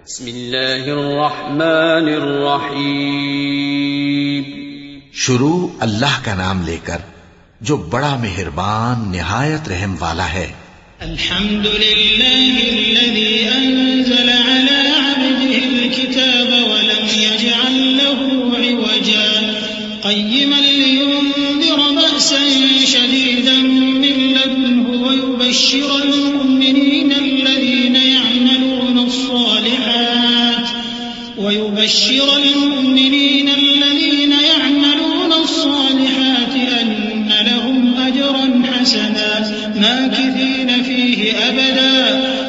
بسم اللہ الرحمن الرحیم. شروع اللہ کا نام لے کر جو بڑا مہربان نہایت رحم والا ہے. الحمد للہ الذي انزل على عبده الكتاب ولم يجعل له عوجا قيما لينذر بأسا شديدا من لدنه ويبشر المؤمنين الذين يعملون الصالحات أن لهم أجرا حسنا ماكثين فيه أبدا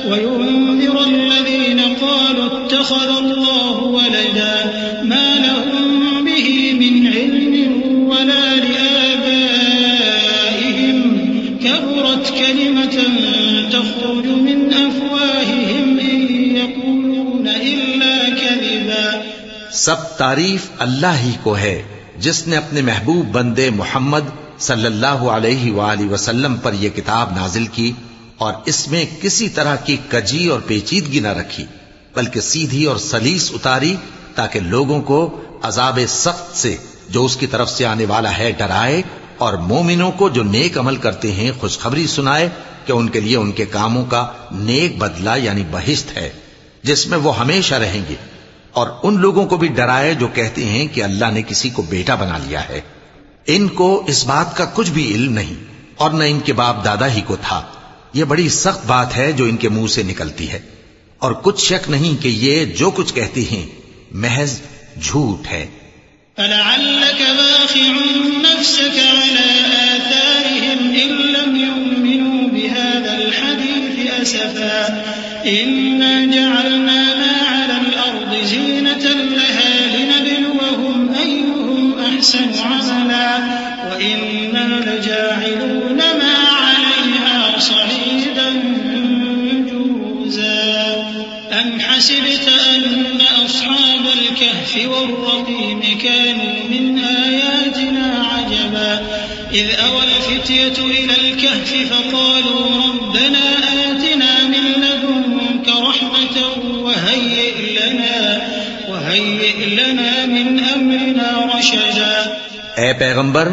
وينذر الذين قالوا اتخذ الله ولدا ما لهم به من علم ولا لآبائهم كبرت كلمة تخرج من أفواههم إن يقولون إلا كذبا. سب تعریف اللہ ہی کو ہے جس نے اپنے محبوب بندے محمد صلی اللہ علیہ وآلہ وسلم پر یہ کتاب نازل کی اور اس میں کسی طرح کی کجی اور پیچیدگی نہ رکھی بلکہ سیدھی اور سلیس اتاری تاکہ لوگوں کو عذاب سخت سے جو اس کی طرف سے آنے والا ہے ڈرائے اور مومنوں کو جو نیک عمل کرتے ہیں خوشخبری سنائے کہ ان کے لیے ان کے کاموں کا نیک بدلہ یعنی بہشت ہے جس میں وہ ہمیشہ رہیں گے، اور ان لوگوں کو بھی ڈرائے جو کہتے ہیں کہ اللہ نے کسی کو بیٹا بنا لیا ہے. ان کو اس بات کا کچھ بھی علم نہیں اور نہ ان کے باپ دادا ہی کو تھا. یہ بڑی سخت بات ہے جو ان کے منہ سے نکلتی ہے، اور کچھ شک نہیں کہ یہ جو کچھ کہتے ہیں محض جھوٹ ہے. فلعلك باخع نفسك على آثارهم إن لم يؤمنوا بهذا الحديث أسفا إنا جعلنا ما على الأرض زينة لها لنبلوهم أيهم أحسن عملا وإنا لجاعلون ما عليها صعيدا جرزا. أم حسبت أن أصحاب الكهف والرقيم كانوا من آياتنا عجبا إذ أوى الفتية إلى الكهف فقالوا ربنا آتنا من لدنك رحمة وهيئ لنا من أمرنا رشدا. اے پیغمبر،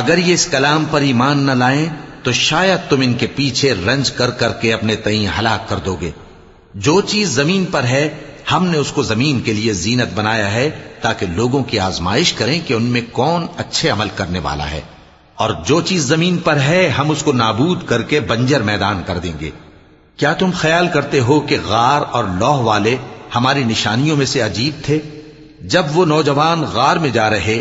اگر یہ اس کلام پر ایمان نہ لائیں تو شاید تم ان کے پیچھے رنج کر کر کے اپنے تئیں ہلاک کر دو گے. جو چیز زمین پر ہے ہم نے اس کو زمین کے لیے زینت بنایا ہے تاکہ لوگوں کی آزمائش کریں کہ ان میں کون اچھے عمل کرنے والا ہے، اور جو چیز زمین پر ہے ہم اس کو نابود کر کے بنجر میدان کر دیں گے. کیا تم خیال کرتے ہو کہ غار اور لوح والے ہماری نشانیوں میں سے عجیب تھے؟ جب وہ نوجوان غار میں جا رہے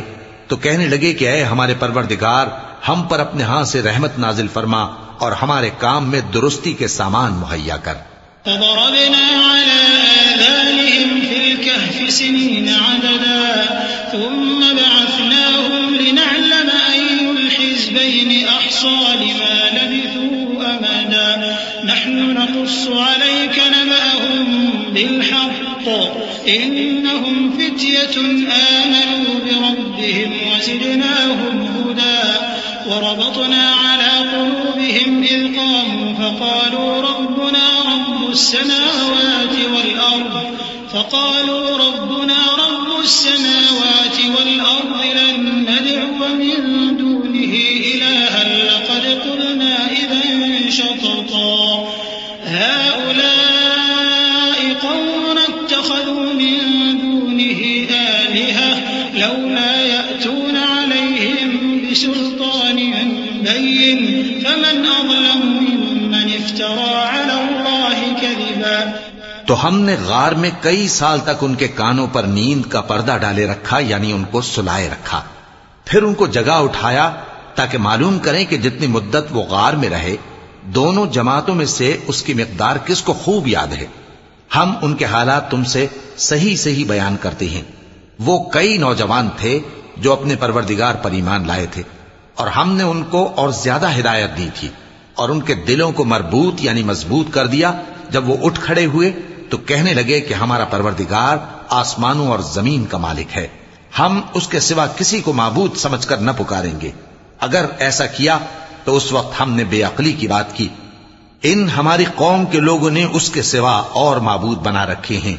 تو کہنے لگے کہ اے ہمارے پروردگار، ہم پر اپنے ہاں سے رحمت نازل فرما اور ہمارے کام میں درستی کے سامان مہیا کر. فضربنا على آذانهم في الكهف سنين عددا ثم بعثناهم لنعلم أي الحزبين أحصى لما لبثوا أمدا نحن نقص عليك نبأهم بالحق إنهم فتية آمنوا بربهم وزدناهم هدى وربطنا على قلوبهم إذ قاموا فقالوا ربنا رب السماوات والأرض لن ندعو من دونه إلها لقد قلنا إذا شططا هؤلاء قوم اتخذوا من دونه آلهة لولا يأتون عليهم بسلطان بين فمن أظلم ممن افترى على الله كذبا. تو ہم نے غار میں کئی سال تک ان کے کانوں پر نیند کا پردہ ڈالے رکھا یعنی ان کو سلائے رکھا، پھر ان کو جگا اٹھایا تاکہ معلوم کریں کہ جتنی مدت وہ غار میں رہے دونوں جماعتوں میں سے اس کی مقدار کس کو خوب یاد ہے. ہم ان کے حالات تم سے صحیح صحیح بیان کرتے ہیں. وہ کئی نوجوان تھے جو اپنے پروردگار پر ایمان لائے تھے اور ہم نے ان کو اور زیادہ ہدایت دی تھی اور ان کے دلوں کو مربوط یعنی مضبوط کر دیا. جب وہ اٹھ کھڑے ہوئے تو کہنے لگے کہ ہمارا پروردگار آسمانوں اور زمین کا مالک ہے، ہم اس کے سوا کسی کو معبود سمجھ کر نہ پکاریں گے. اگر ایسا کیا تو اس وقت ہم نے بے عقلی کی بات کی. ان ہماری قوم کے لوگوں نے اس کے سوا اور معبود بنا رکھے ہیں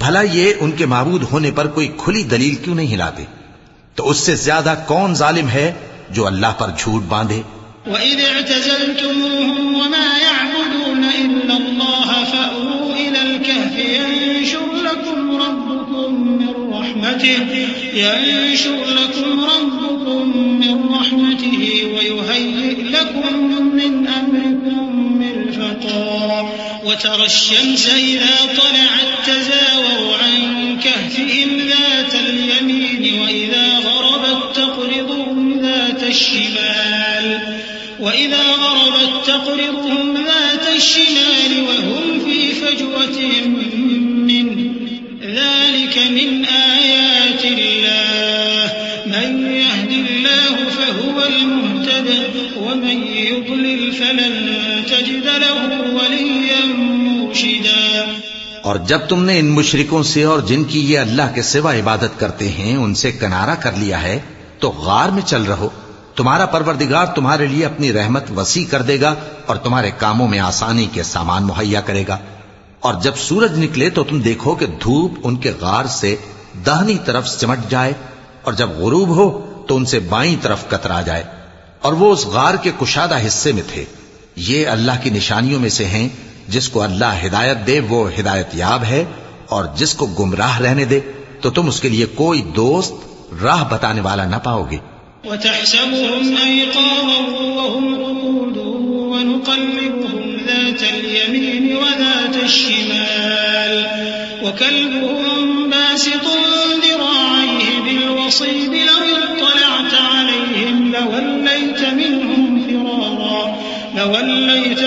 بھلا یہ ان کے معبود ہونے پر کوئی کھلی دلیل کیوں نہیں لاتے؟ تو اس سے زیادہ کون ظالم ہے جو اللہ پر جھوٹ باندھے؟ وَإِذِ اعْتَزَلْتُمُوهُمْ وَمَا يَعْبُدُونَ إِلَّا اللَّهَ فَأْوُوا إِلَى الْكَهْفِ يَنشُرْ لَكُمْ رَبُّكُم مِّن رَّحْمَتِهِ وَيُهَيِّئْ لَكُم مِّنْ أَمْرِكُم مِّرْفَقًا وَتَرَى الشَّمْسَ إِذَا طَلَعَت تَّزَاوَرُ عَن كَهْفِهِمْ ذَاتَ الْيَمِينِ وَإِذَا غَرَبَت تَّقْرِضُهُمْ ذَاتَ الشِّمَالِ وَهُمْ فِي فَجْوَةٍ مِّنْهُ ذَلِكَ مِنْ آيَاتِ اللَّهِ مَن يَهْدِ اللَّهُ فَهُوَ الْمُهْتَدِ وَمَن يُضْلِلْ فَلَن تَجِدَ لَهُ وَلِيًّا مُّرْشِدًا۔ اور جب تم نے ان مشرکوں سے اور جن کی یہ اللہ کے سوا عبادت کرتے ہیں ان سے کنارہ کر لیا ہے تو غار میں چل رہو، تمہارا پروردگار تمہارے لیے اپنی رحمت وسیع کر دے گا اور تمہارے کاموں میں آسانی کے سامان مہیا کرے گا۔ اور جب سورج نکلے تو تم دیکھو کہ دھوپ ان کے غار سے داہنی طرف سمٹ جائے، اور جب غروب ہو تو ان سے بائیں طرف کترا جائے، اور وہ اس غار کے کشادہ حصے میں تھے۔ یہ اللہ کی نشانیوں میں سے ہیں، جس کو اللہ ہدایت دے وہ ہدایت یاب ہے، اور جس کو گمراہ رہنے دے تو تم اس کے لیے کوئی دوست راہ بتانے والا نہ پاؤ گے۔ وَتَحْسَبُهُمْ أَيْقَاظًا وَهُمْ رُقُودٌ وَنُقَلِّبُهُمْ ذَاتَ الْيَمِينِ وَذَاتَ الشِّمَالِ وَكَلْبُهُمْ بَاسِطٌ ذِرَاعَيْهِ بِالْوَصِيدِ لَوِ اطَّلَعْتَ عَلَيْهِمْ لَوَلَّيْتَ مِنْهُمْ فِرَارًا وَلَمُلِئْتَ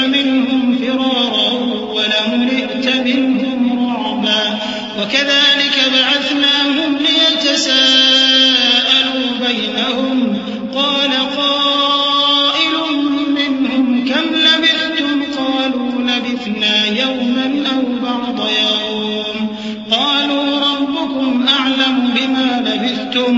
مِنْهُمْ رُعْبًا وَكَذَلِكَ بَعَثْنَاهُمْ لِيَتَسَاءَلُوا بَيْنَهُمْ قَالَ قَائِلٌ مِّنْهُمْ كَمْ لَبِثْتُمْ قَالُوا لَبِثْنَا يَوْمًا أَوْ بَعْضَ يَوْمٍ قَالُوا رَبُّكُمْ أَعْلَمُ بِمَا لَبِثْتُمْ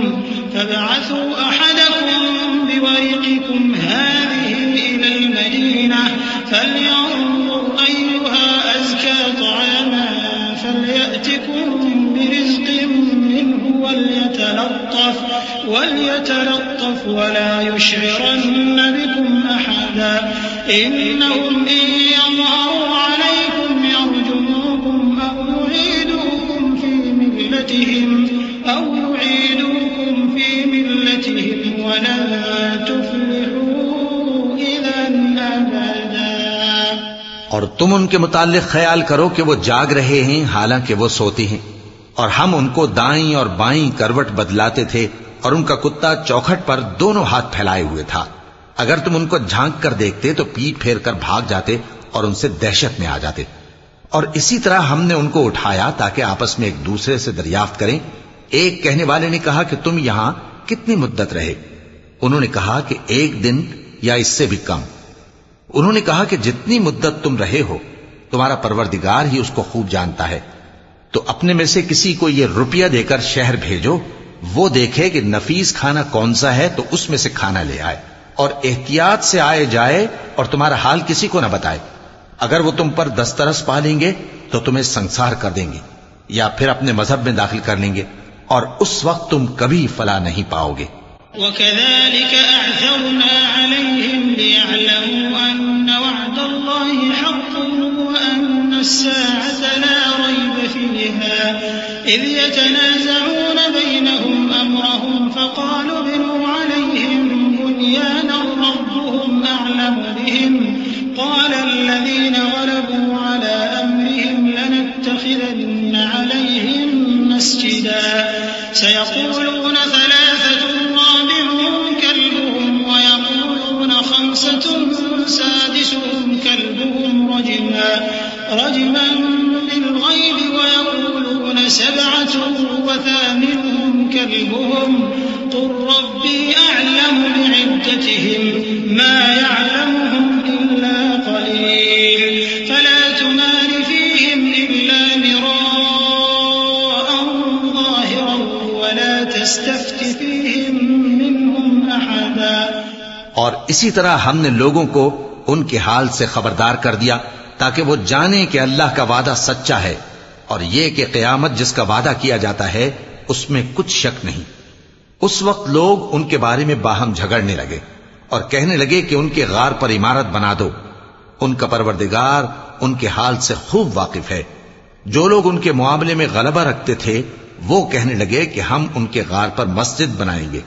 فَابْعَثُوا أَحَدَكُمْ بِوَرِقِكُمْ هَٰذِهِ إِلَى الْمَدِينَةِ فَلْيَنظُرْ أَيُّهَا أَزْكَىٰ طَعَامًا فَلْيَأْتِكُم بِرِزْقٍ مِّنْهُ وَلْيَتَلَطَّفْ وَلَا يُشْعِرَنَّ بِكُمْ أَحَدًا إِنَّهُمْ إِن يَظْهَرُوا عَلَيْكُمْ يَرْجُمُوكُمْ أَوْ يُعِيدُوكُمْ فِي مِلَّتِهِمْ وَلَن تُفْلِحُوا إِذًا أَبَدًا۔ اور تم ان کے متعلق خیال کرو کہ وہ جاگ رہے ہیں حالانکہ وہ سوتے ہیں، اور ہم ان کو دائیں اور بائیں کروٹ بدلاتے تھے، اور ان کا کتا چوکھٹ پر دونوں ہاتھ پھیلائے ہوئے تھا۔ اگر تم ان کو جھانک کر دیکھتے تو پیٹ پھیر کر بھاگ جاتے اور ان سے دہشت میں آ جاتے۔ اور اسی طرح ہم نے ان کو اٹھایا تاکہ آپس میں ایک دوسرے سے دریافت کریں۔ ایک کہنے والے نے کہا کہ تم یہاں کتنی مدت رہے؟ انہوں نے کہا کہ 1 دن یا اس سے بھی کم۔ انہوں نے کہا کہ جتنی مدت تم رہے ہو تمہارا پروردگار ہی اس کو خوب جانتا ہے، تو اپنے میں سے کسی کو یہ روپیہ دے کر شہر بھیجو، وہ دیکھے کہ نفیس کھانا کون سا ہے تو اس میں سے کھانا لے آئے، اور احتیاط سے آئے جائے اور تمہارا حال کسی کو نہ بتائے۔ اگر وہ تم پر دسترس پا لیں گے تو تمہیں سنسار کر دیں گے یا پھر اپنے مذہب میں داخل کر لیں گے، اور اس وقت تم کبھی فلاح نہیں پاؤ گے۔ وَكَذَلِكَ أَعْثَرْنَا عَلَيْهِمْ لِيَعْلَمُوا أَنَّ وَعْدَ اللَّهِ حَقٌّ وَأَنَّ السَّاعَةَ لَا رَيْبَ فِيهَا إِذْ يَتَنَازَعُونَ بَيْنَهُمْ أَمْرَهُمْ فَقَالُوا ابْنُوا عَلَيْهِم بُنْيَانًا رَّبُّهُمْ أَعْلَمُ بِهِمْ قَالَ الَّذِينَ غَلَبُوا عَلَىٰ أَمْرِهِمْ لَنَتَّخِذَنَّ عَلَيْهِم مَّسْجِدًا سَيَقُولُونَ ثَلَاثَةٌ رَّابِعُهُمْ كَلْبُهُمْ وَيَقُولُونَ خَمْسَةٌ سَادِسُهُمْ كَلْبُهُمْ رَجْمًا بِالْغَيْبِ وَيَقُولُونَ 7 وَثَامِنُهُمْ كَلْبُهُمْ قُل رَّبِّي أَعْلَمُ بِعِدَّتِهِم مَّا يَعْلَمُهُمْ إِلَّا قَلِيلٌ فَلَا تُمَارِ فِيهِمْ إِلَّا مِرَاءً ظَاهِرًا وَلَا تَسْتَفْتِ فِيهِم مِّنْهُمْ أَحَدًا۔ اور اسی طرح ہم نے لوگوں کو ان کے حال سے خبردار کر دیا تاکہ وہ جانیں کہ اللہ کا وعدہ سچا ہے، اور یہ کہ قیامت جس کا وعدہ کیا جاتا ہے اس میں کچھ شک نہیں۔ اس وقت لوگ ان کے بارے میں باہم جھگڑنے لگے اور کہنے لگے کہ ان کے غار پر عمارت بنا دو۔ ان کا پروردگار ان کے حال سے خوب واقف ہے۔ جو لوگ ان کے معاملے میں غلبہ رکھتے تھے وہ کہنے لگے کہ ہم ان کے غار پر مسجد بنائیں گے۔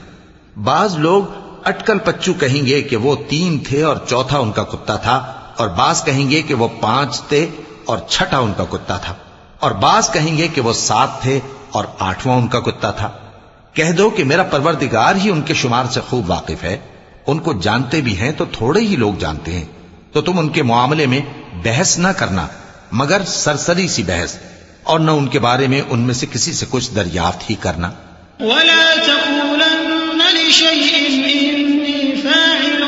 بعض لوگ اٹکل پچو کہیں گے کہ وہ 3 تھے اور چوتھا ان کا کتا تھا، اور بعض کہیں گے کہ وہ 5 تھے اور چھٹا ان کا کتا تھا، اور بعض کہیں گے کہ وہ 7 تھے اور 8واں ان کا کتا تھا۔ کہہ دو کہ میرا پروردگار ہی ان کے شمار سے خوب واقف ہے۔ ان کو جانتے بھی ہیں تو تھوڑے ہی لوگ جانتے ہیں، تو تم ان کے معاملے میں بحث نہ کرنا مگر سرسری سی بحث، اور نہ ان کے بارے میں ان میں سے کسی سے کچھ دریافت ہی کرنا۔ ولا تقولن لشيء إني فاعل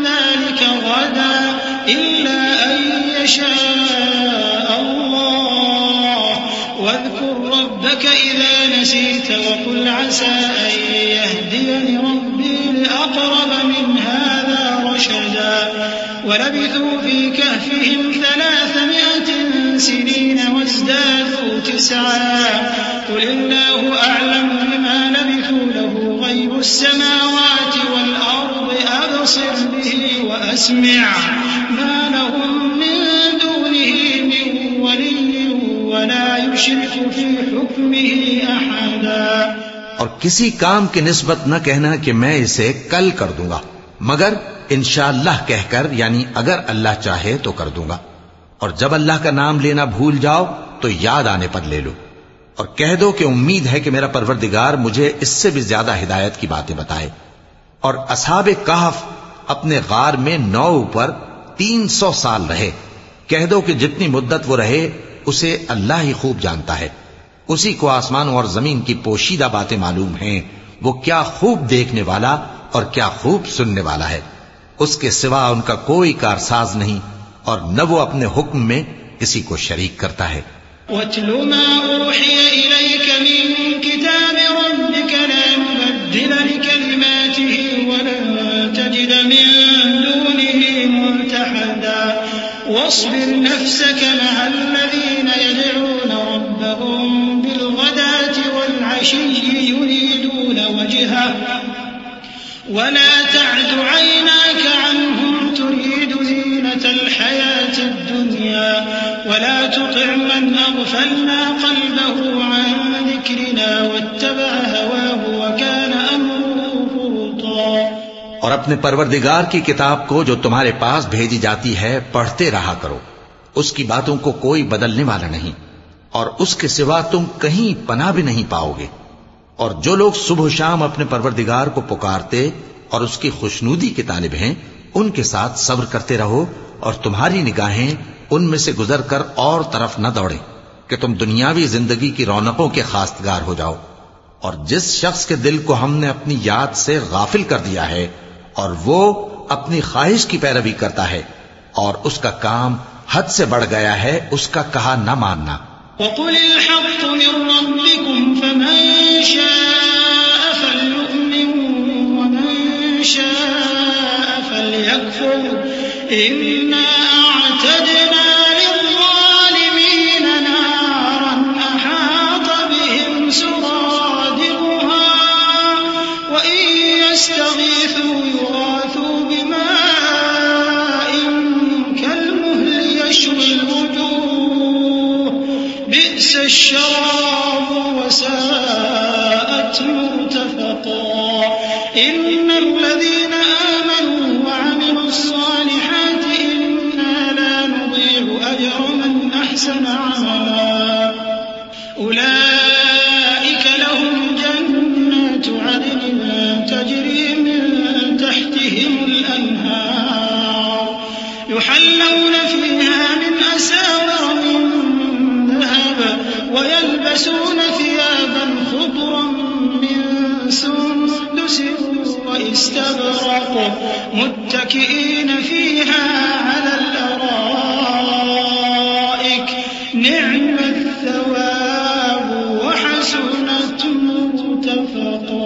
ذلك غدا إلا أن يشاء الله واذكر ربك إذا نسيت وقل عسى أن يهديني ربي لأقرب من هذا رشدا ولبثوا في كهفهم 300 سنين وازدادوا 9 قل الله أعلم بما لبثوا له غيب السماوات والأرض أبصر به وأسمع ما لهم من دونه من ولي ولا يشرك في حكمه أحدا۔ اور کسی کام کی نسبت نہ کہنا کہ میں اسے کل کر دوں گا، مگر انشاءاللہ کہہ کر، یعنی اگر اللہ چاہے تو کر دوں گا۔ اور جب اللہ کا نام لینا بھول جاؤ تو یاد آنے پر لے لو، اور کہہ دو کہ امید ہے کہ میرا پروردگار مجھے اس سے بھی زیادہ ہدایت کی باتیں بتائے۔ اور اصحاب کہف اپنے غار میں 9 پر 300 سال رہے۔ کہہ دو کہ جتنی مدت وہ رہے اسے اللہ ہی خوب جانتا ہے۔ اسی کو آسمانوں اور زمین کی پوشیدہ باتیں معلوم ہیں، وہ کیا خوب دیکھنے والا اور کیا خوب سننے والا ہے۔ اس کے سوا ان کا کوئی کارساز نہیں، اور نہ وہ اپنے حکم میں کسی کو شریک کرتا ہے۔ وَاتْلُ مَا أُوحِيَ إِلَيْكَ مِن كِتَابِ رَبِّكَ لَا مُبَدِّلَ لِكَلِمَاتِهِ وَلَن تَجِدَ مِن دُونِهِ مُلْتَحَدًا وَاصْبِرْ نَفْسَكَ مَعَ الَّذِينَ يَدْعُونَ رَبَّهُم بِالْغَدَاةِ وَالْعَشِيِّ يُرِيدُونَ وَجْهَهُ وَلَا تَعْدُ عَيْنَاكَ عَنْهُمْ تُرِيدُ زِينَةَ الْحَيَاةِ الدُّنْيَا وَلَا تُطِعْ مَنْ أَغْفَلْنَا قَلْبَهُ عَنْ ذِكْرِنَا وَاتَّبَعَ هَوَاهُ وَكَانَ أَمْرُهُ فُرُطًا۔ اور اپنے پروردگار کی کتاب کو جو تمہارے پاس بھیجی جاتی ہے پڑھتے رہا کرو، اس کی باتوں کو کوئی بدلنے والا نہیں، اور اس کے سوا تم کہیں پناہ بھی نہیں پاؤ گے۔ اور جو لوگ صبح و شام اپنے پروردگار کو پکارتے اور اس کی خوشنودی کے طالب ہیں، ان کے ساتھ صبر کرتے رہو، اور تمہاری نگاہیں ان میں سے گزر کر اور طرف نہ دوڑیں کہ تم دنیاوی زندگی کی رونقوں کے خواستگار ہو جاؤ۔ اور جس شخص کے دل کو ہم نے اپنی یاد سے غافل کر دیا ہے اور وہ اپنی خواہش کی پیروی کرتا ہے اور اس کا کام حد سے بڑھ گیا ہے، اس کا کہا نہ ماننا۔ وَقُلِ الْحَقُّ مِن رَّبِّكُمْ فَمَن شَاءَ فَلْيُؤْمِن وَمَن شَاءَ فَلْيَكْفُرْ إِنَّا أَعْتَدْنَا لِلظَّالِمِينَ نَارًا أَحَاطَ بِهِمْ سُرَادِقُهَا وَإِن يَسْتَغِيثُوا يُغَاثُوا بِمَاءٍ كَالْمُهْلِ يَشْوِي الْوُجُوهَ بئس الشراب وساءت مرتفقا إن الذين آمنوا وعملوا الصالحات إنا لا نضيع أجر من أحسن عملا أولئك لهم جنات عدن تجري من تحتهم الأنهار يحلون فيها من أساور من ذهب ويلبسون ثيابا خضرا من سندس واستبرق متكئين فيها على الأرائك نعم الثواب وحسنت مرتفقا۔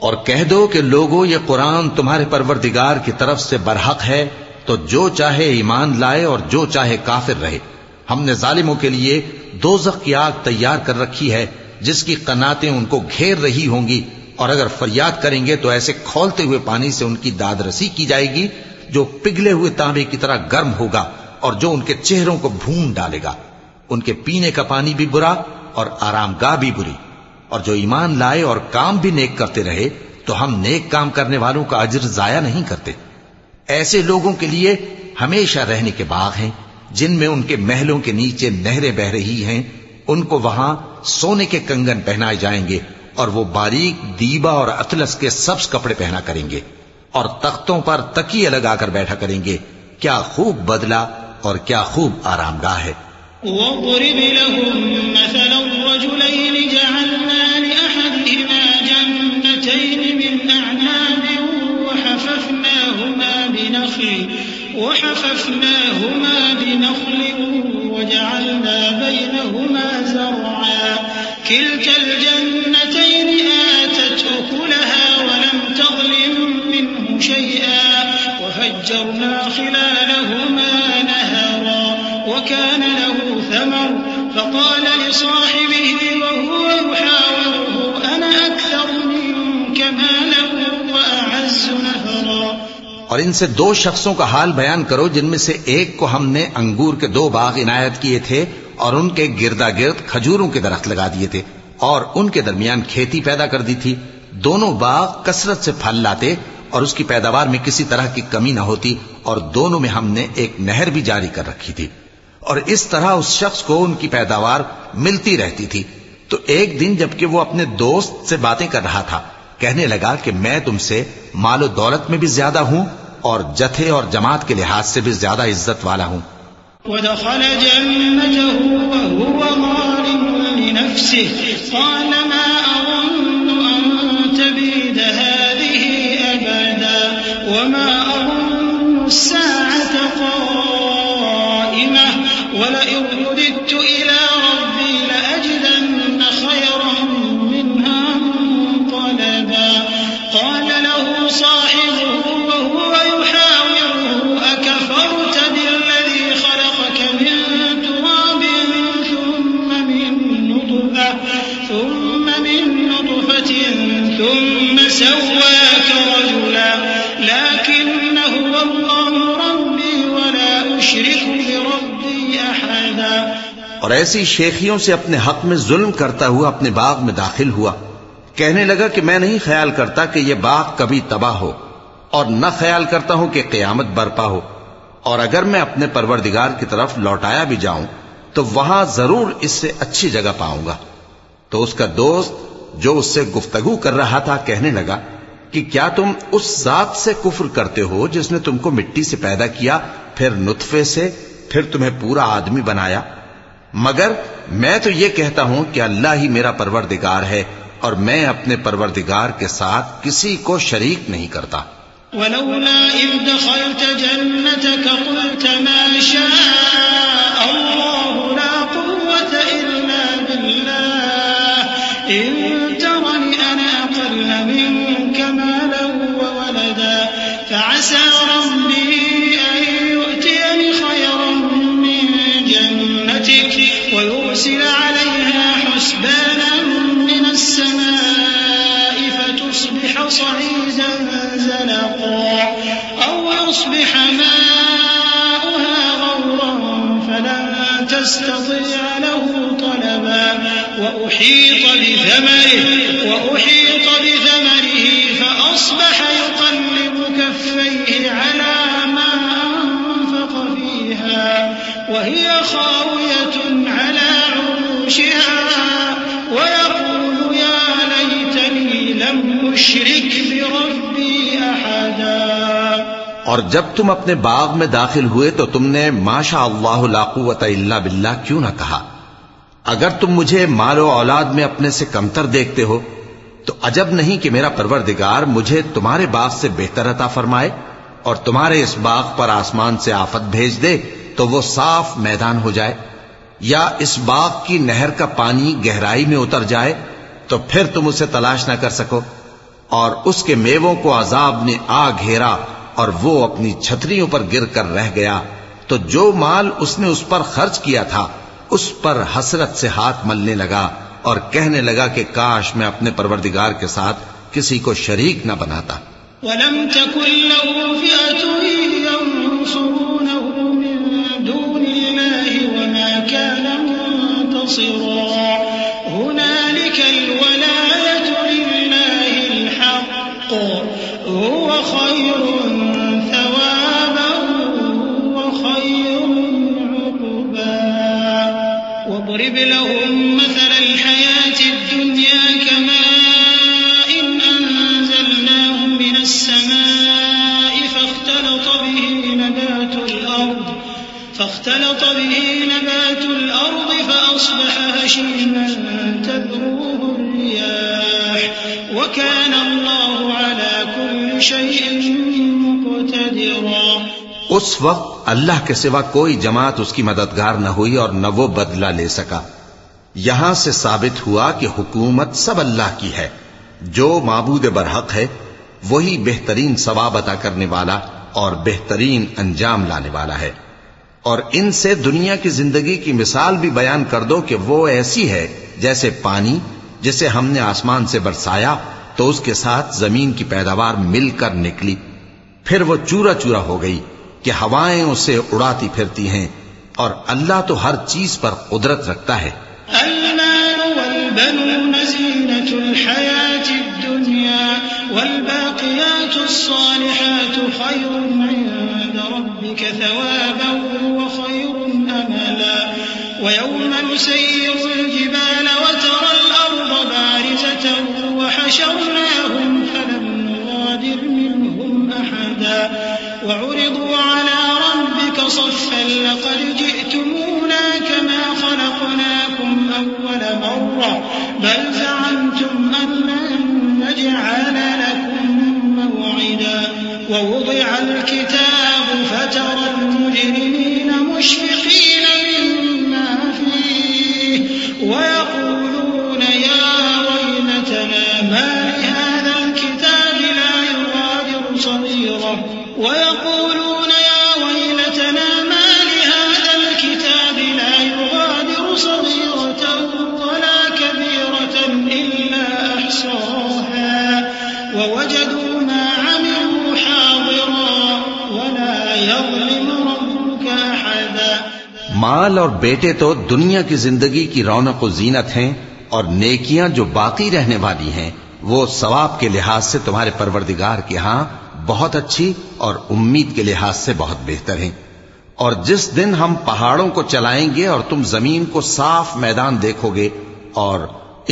اور کہہ دو کہ لوگو یہ قرآن تمہارے پروردگار کی طرف سے برحق ہے، تو جو چاہے ایمان لائے اور جو چاہے کافر رہے، ہم نے ظالموں کے لیے دوزخ کی آگ تیار کر رکھی ہے جس کی قناتیں ان کو گھیر رہی ہوں گی، اور اگر فریاد کریں گے تو ایسے کھولتے ہوئے پانی سے ان کی داد رسی کی جائے گی جو پگھلے ہوئے تانبے کی طرح گرم ہوگا اور جو ان کے چہروں کو بھون ڈالے گا۔ ان کے پینے کا پانی بھی برا اور آرام گاہ بھی بری۔ اور جو ایمان لائے اور کام بھی نیک کرتے رہے تو ہم نیک کام کرنے والوں کا اجر ضائع نہیں کرتے۔ ایسے لوگوں کے لیے ہمیشہ رہنے کے باغ ہیں جن میں ان کے محلوں کے نیچے نہریں بہ رہی ہیں، ان کو وہاں سونے کے کنگن پہنائے جائیں گے اور وہ باریک دیبا اور اطلس کے سبز کپڑے پہنا کریں گے، اور تختوں پر تکیے لگا کر بیٹھا کریں گے۔ کیا خوب بدلہ اور کیا خوب آرام گاہ ہے۔ وَاضْرِبْ لَهُم مَّثَلَ الرَّجُلَيْنِ جَعَلْنَا لِأَحَدِهِمَا جَنَّتَيْنِ مِنْ أَعْنَابٍ وَحَفَفْنَاهُمَا بِنَخْلٍ وَجَعَلْنَا بَيْنَهُمَا زَرْعًا كِلْتَا الْجَنَّتَيْنِ آتَتْ أُكُلَهَا وَلَمْ تَظْلِم مِّنْهُ شَيْئًا وَفَجَّرْنَا خِلَالَهُمَا نَهَرًا وَكَانَ لَهُ ثَمَرٌ فَقَالَ لِصَاحِبِهِ وَهُوَ يُحَاوِرُهُ أَنَا أَكْثَرُ مِنكَ مَالًا وَأَعَزُّ نَفَرًا۔ اور ان سے دو شخصوں کا حال بیان کرو جن میں سے ایک کو ہم نے انگور کے 2 باغ عنایت کیے تھے اور ان کے گردا گرد کھجوروں کے درخت لگا دیے تھے اور ان کے درمیان کھیتی پیدا کر دی تھی۔ دونوں باغ کثرت سے پھل لاتے اور اس کی پیداوار میں کسی طرح کی کمی نہ ہوتی، اور دونوں میں ہم نے ایک نہر بھی جاری کر رکھی تھی، اور اس طرح اس شخص کو ان کی پیداوار ملتی رہتی تھی۔ تو ایک دن جبکہ وہ اپنے دوست سے باتیں کر رہا تھا، کہنے لگا کہ میں تم سے مال و دولت میں بھی زیادہ ہوں اور جتھے اور جماعت کے لحاظ سے بھی زیادہ عزت والا ہوں۔ وَدَخَلَ جَنَّتَهُ وَهُوَ ظَالِمٌ لِنَفْسِهِ قَالَ مَا أَظُنُّ أَن تَبِيدَ هَٰذِهِ أَبَدًا وَمَا أَظُنُّ السَّاعَةَ قَائِمَةً وَلَئِن رُّدِدتُّ إِلَىٰ رَبِّي لَأَجِدَنَّ خَيْرًا مِّنْهَا مُنقَلَبًا قَالَ لَهُ صَاحِبُهُ وَهُوَ يُحَاوِرُهُ أَكَفَرْتَ بِالَّذِي خَلَقَكَ مِن تُرَابٍ ثُمَّ مِن نُّطْفَةٍ ثُمَّ سَوَّاكَ رَجُلًا لَّٰكِنَّ هُوَ اللَّهُ رَبِّي وَلَا أُشْرِكُ بِرَبِّي أَحَدًا۔ اور ایسی شیخیوں سے اپنے حق میں ظلم کرتا ہوا اپنے باغ میں داخل ہوا، کہنے لگا کہ میں نہیں خیال کرتا کہ یہ باغ کبھی تباہ ہو، اور نہ خیال کرتا ہوں کہ قیامت برپا ہو، اور اگر میں اپنے پروردگار کی طرف لوٹایا بھی جاؤں تو وہاں ضرور اس سے اچھی جگہ پاؤں گا۔ تو اس کا دوست جو اس سے گفتگو کر رہا تھا کہنے لگا کہ کیا تم اس ذات سے کفر کرتے ہو جس نے تم کو مٹی سے پیدا کیا، پھر نطفے سے، پھر تمہیں پورا آدمی بنایا؟ مگر میں تو یہ کہتا ہوں کہ اللہ ہی میرا پروردگار ہے، اور میں اپنے پروردگار کے ساتھ کسی کو شریک نہیں کرتا۔ ولولا إذ دخلت جنتك قلت ما شاء الله لا قوة إلا بالله إن ترني أنا أقل منك مالا وولدا فعسى ربي أن يؤتيني خيرا من جنتك ويرسل عليها حسبانا من السماء فتصبح صعيدا زلقا أو يصبح ماؤها غورا فلن تستطيع له طلبا وأحيط بثمره فأصبح يقلب كفيه على ما أنفق فيها وهي خاوية على عروشها ويقول يا ليتني لم أشرك بربي أحدا۔ اور جب تم اپنے باغ میں داخل ہوئے تو تم نے ما شاء اللہ لا قوت الا باللہ کیوں نہ کہا؟ اگر تم مجھے مال و اولاد میں اپنے سے کمتر دیکھتے ہو تو عجب نہیں کہ میرا پروردگار مجھے تمہارے باغ سے بہتر عطا فرمائے اور تمہارے اس باغ پر آسمان سے آفت بھیج دے تو وہ صاف میدان ہو جائے، یا اس باغ کی نہر کا پانی گہرائی میں اتر جائے تو پھر تم اسے تلاش نہ کر سکو، اور اس کے میووں کو عذاب نے آ گھیرا اور وہ اپنی چھتریوں پر گر کر رہ گیا، تو جو مال اس نے اس پر خرچ کیا تھا اس پر حسرت سے ہاتھ ملنے لگا اور کہنے لگا کہ کاش میں اپنے پروردگار کے ساتھ کسی کو شریک نہ بناتا. وَلَمْ تَكُنْ لَهُ فِئَةٌ يَنْصُرُونَهُ مِنْ دُونِ اللَّهِ وَمَا كَانَ مُنْتَصِرًا هُنَالِكَ الْوَلَايَةُ لِلَّهِ الْحَقِّ هُوَ خَيْرٌ ثَوَابًا وَخَيْرٌ عُقْبًا. وَاضْرِبْ لَهُم مَّثَلَ الْحَيَاةِ الدُّنْيَا كَمَاءٍ أَنزَلْنَاهُ مِنَ السَّمَاءِ فاختلط به نبات الأرض فأصبح هشيما تذروه الرياح وكان الله على كل شيء مقتدرا. اس وقت اللہ کے سوا کوئی جماعت اس کی مددگار نہ ہوئی اور نہ وہ بدلہ لے سکا. یہاں سے ثابت ہوا کہ حکومت سب اللہ کی ہے. جو معبود برحق ہے وہی بہترین ثواب عطا کرنے والا اور بہترین انجام لانے والا ہے. اور ان سے دنیا کی زندگی کی مثال بھی بیان کر دو کہ وہ ایسی ہے جیسے پانی جسے ہم نے آسمان سے برسایا تو اس کے ساتھ زمین کی پیداوار مل کر نکلی، پھر وہ چورا چورا ہو گئی کہ ہوائیں اسے اڑاتی پھرتی ہیں، اور اللہ تو ہر چیز پر قدرت رکھتا ہے. المال والبنون زينة الحياة الدنيا والباقيات الصالحات خير عند ربك ثوابا وخير أملا. ويوم نسير الجبال وترى الأرض بارزة وحشرناهم فلم نغادر منهم أحدا وعرضوا على ربك صفا لقد جئتمونا كما خلقناكم أول مرة بل زعمتم أن لن نجعل لكم موعدا. ووضع الكتاب فترى المجرمين مشفقين مما فيه ويقولون يا ويلتنا ما لهذا الكتاب لا يغادر صغيرة ولا كبيرة إلا أحصاها ووجدوا ما عملوا حاضرا ولا يظلم ربك أحدا. مال اور بیٹے تو دنیا کی زندگی کی رونق و زینت ہیں، اور نیکیاں جو باقی رہنے والی ہیں وہ ثواب کے لحاظ سے تمہارے پروردگار کے ہاں بہت اچھی اور امید کے لحاظ سے بہت بہتر ہیں. اور جس دن ہم پہاڑوں کو چلائیں گے اور تم زمین کو صاف میدان دیکھو گے اور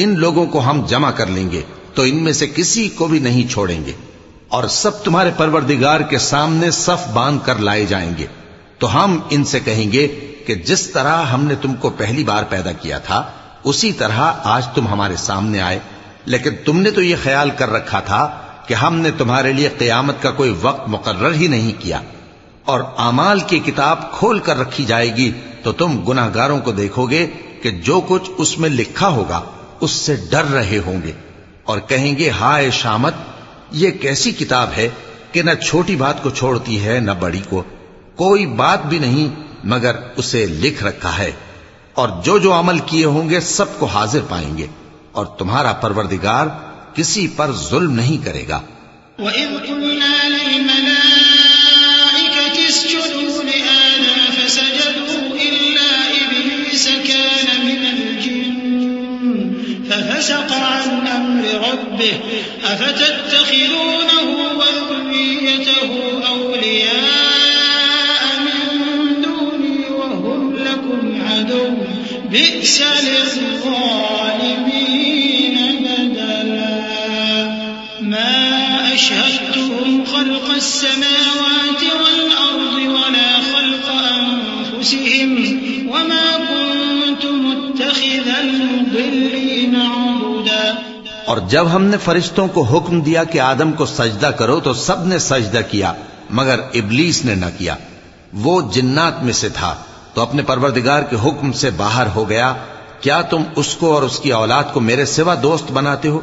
ان لوگوں کو ہم جمع کر لیں گے تو ان میں سے کسی کو بھی نہیں چھوڑیں گے، اور سب تمہارے پروردگار کے سامنے صف باندھ کر لائے جائیں گے. تو ہم ان سے کہیں گے کہ جس طرح ہم نے تم کو پہلی بار پیدا کیا تھا اسی طرح آج تم ہمارے سامنے آئے، لیکن تم نے تو یہ خیال کر رکھا تھا کہ ہم نے تمہارے لیے قیامت کا کوئی وقت مقرر ہی نہیں کیا. اور اعمال کی کتاب کھول کر رکھی جائے گی تو تم گناہگاروں کو دیکھو گے کہ جو کچھ اس میں لکھا ہوگا اس سے ڈر رہے ہوں گے اور کہیں گے ہائے شامت، یہ کیسی کتاب ہے کہ نہ چھوٹی بات کو چھوڑتی ہے نہ بڑی کو، کوئی بات بھی نہیں مگر اسے لکھ رکھا ہے. اور جو جو عمل کیے ہوں گے سب کو حاضر پائیں گے، اور تمہارا پروردگار کسی پر ظلم نہیں کرے گا. وَإِذْ قُلْنَا لِلْمَلَائِكَةِ اسْجُدُوا لِآدَمَ فَسَجَدُوا إِلَّا إِبْلِيسَ كَانَ مِنَ الْجِنِّ فَفَسَقَ عَنْ أَمْرِ رَبِّهِ أَفَتَتَّخِذُونَهُ وَذُرِّيَّتَهُ أَوْلِيَاءَ مِن دُونِي وَهُمْ لَكُمْ عَدُوٌّ بِئْسَ لِلظَّالِمِينَ بَدَلًا. مَا أَشْهَدتُّهُمْ خَلْقَ السَّمَاوَاتِ وَالْأَرْضِ وَلَا خَلْقَ أَنفُسِهِمْ وَمَا كُنتُ مُتَّخِذَ الْمُضِلِّينَ عَضُدًا. اور جب ہم نے فرشتوں کو حکم دیا کہ آدم کو سجدہ کرو تو سب نے سجدہ کیا مگر ابلیس نے نہ کیا. وہ جنات میں سے تھا تو اپنے پروردگار کے حکم سے باہر ہو گیا. کیا تم اس کو اور اس کی اولاد کو میرے سوا دوست بناتے ہو،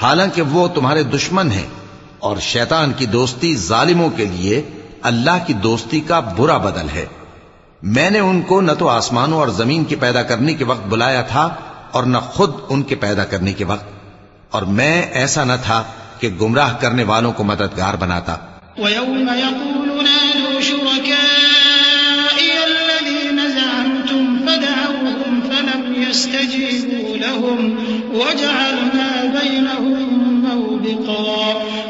حالانکہ وہ تمہارے دشمن ہیں، اور شیطان کی دوستی ظالموں کے لیے اللہ کی دوستی کا برا بدل ہے. میں نے ان کو نہ تو آسمانوں اور زمین کے پیدا کرنے کے وقت بلایا تھا اور نہ خود ان کے پیدا کرنے کے وقت، اور میں ایسا نہ تھا کہ گمراہ کرنے والوں کو مددگار بناتا۔ وَيَوْمَ يَقُولُ نَادُوا شُرَكَائِيَ الَّذِينَ زَعَمْتُمْ فَدَعَوْهُمْ فَلَمْ يَسْتَجِيبُوا لَهُمْ وَجَعَلْنَا بَيْنَهُمْ مَوْبِقًا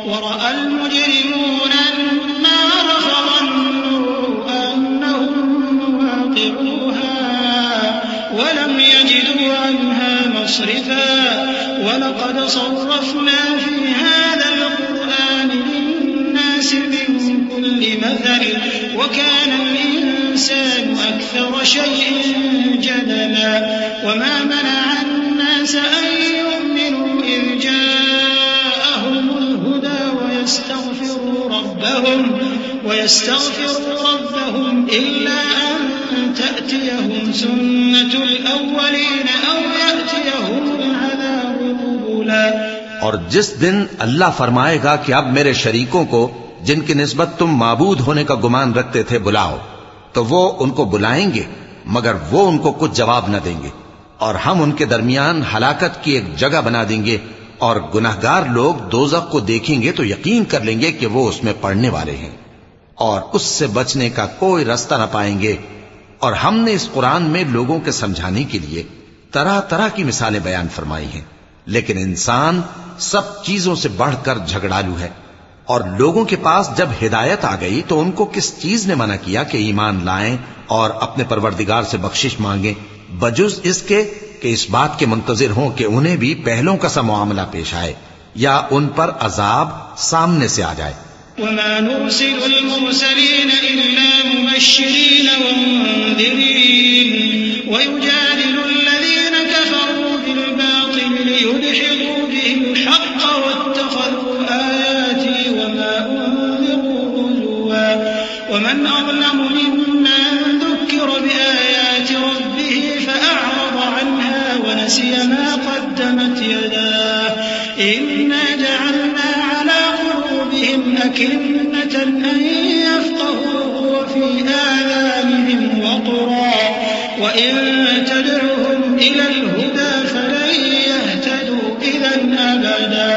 وَرَأَى الْمُجْرِمُونَ النَّارَ فَظَنُّوا أَنَّهُمْ مُوَاقِعُوهَا وَلَمْ يَجِدُوا عَنْهَا مَصْرِفًا وَلَقَدْ صَرَّفْنَا فِي هَذَا الْقُرْآنِ لِلنَّاسِ مِنْ كُلِّ مَثَلٍ وَكَانَ الْإِنسَانُ أَكْثَرَ شَيْءٍ جَدَلًا وَمَا مَنَعَ النَّاسَ أَن يُؤْمِنُوا إِذْ جَاءَهُمُ الْهُدَى وَيَسْتَغْفِرُوا رَبَّهُمْ إِلَّا أَن تَأْتِيَهُمْ سُنَّةُ الْأَوَّلِينَ أَوْ يَأْتِيَهُمُ الْعَذَابُ قُبُلًا۔ اور جس دن اللہ فرمائے گا کہ اب میرے شریکوں کو جن کی نسبت تم معبود ہونے کا گمان رکھتے تھے بلاؤ، تو وہ ان کو بلائیں گے مگر وہ ان کو کچھ جواب نہ دیں گے، اور ہم ان کے درمیان ہلاکت کی ایک جگہ بنا دیں گے، اور گناہگار لوگ دوزخ کو دیکھیں گے تو یقین کر لیں گے کہ وہ اس میں پڑنے والے ہیں، اور اس سے بچنے کا کوئی راستہ نہ پائیں گے۔ اور ہم نے اس قرآن میں لوگوں کے سمجھانے کے لیے طرح طرح کی مثالیں بیان فرمائی ہیں، لیکن انسان سب چیزوں سے بڑھ کر جھگڑالو ہے، اور لوگوں کے پاس جب ہدایت آ گئی تو ان کو کس چیز نے منع کیا کہ ایمان لائیں اور اپنے پروردگار سے بخشش مانگیں، بجز اس کے کہ اس بات کے منتظر ہوں کہ انہیں بھی پہلوں کا سا معاملہ پیش آئے یا ان پر عذاب سامنے سے آ جائے۔ وَمَا نُرْسِلُ الْمُرْسَلِينَ إِلَّا مُبَشِّرِينَ وَمُنذِرِينَ وَيُجَادِلُ الَّذِينَ كَفَرُوا بِالْبَاطِلِ لِيُدْحِضُوا بِهِ الْحَقَّ وَاتَّخَذُوا آيَاتِي وَمَا أُنذِرُوا هُزُوًا وَمَنْ أَظْلَمُ مِمَّنْ ذُكِّرَ بِآيَاتِ رَبِّهِ فَأَعْرَضَ عَنْهَا وَنَسِيَ مَا قَدَّمَتْ يَدَاهُ إِنَّا جَعَلْنَا عَلَى قُلُوبِهِمْ أَكِنَّةً أَن يَفْقَهُوهُ وَفِي آذَانِهِمْ وَقْرًا وَإِن تَدْعُهُمْ إِلَى الْهُدَى فَلَن يَهْتَدُوا إِذًا أَبَدًا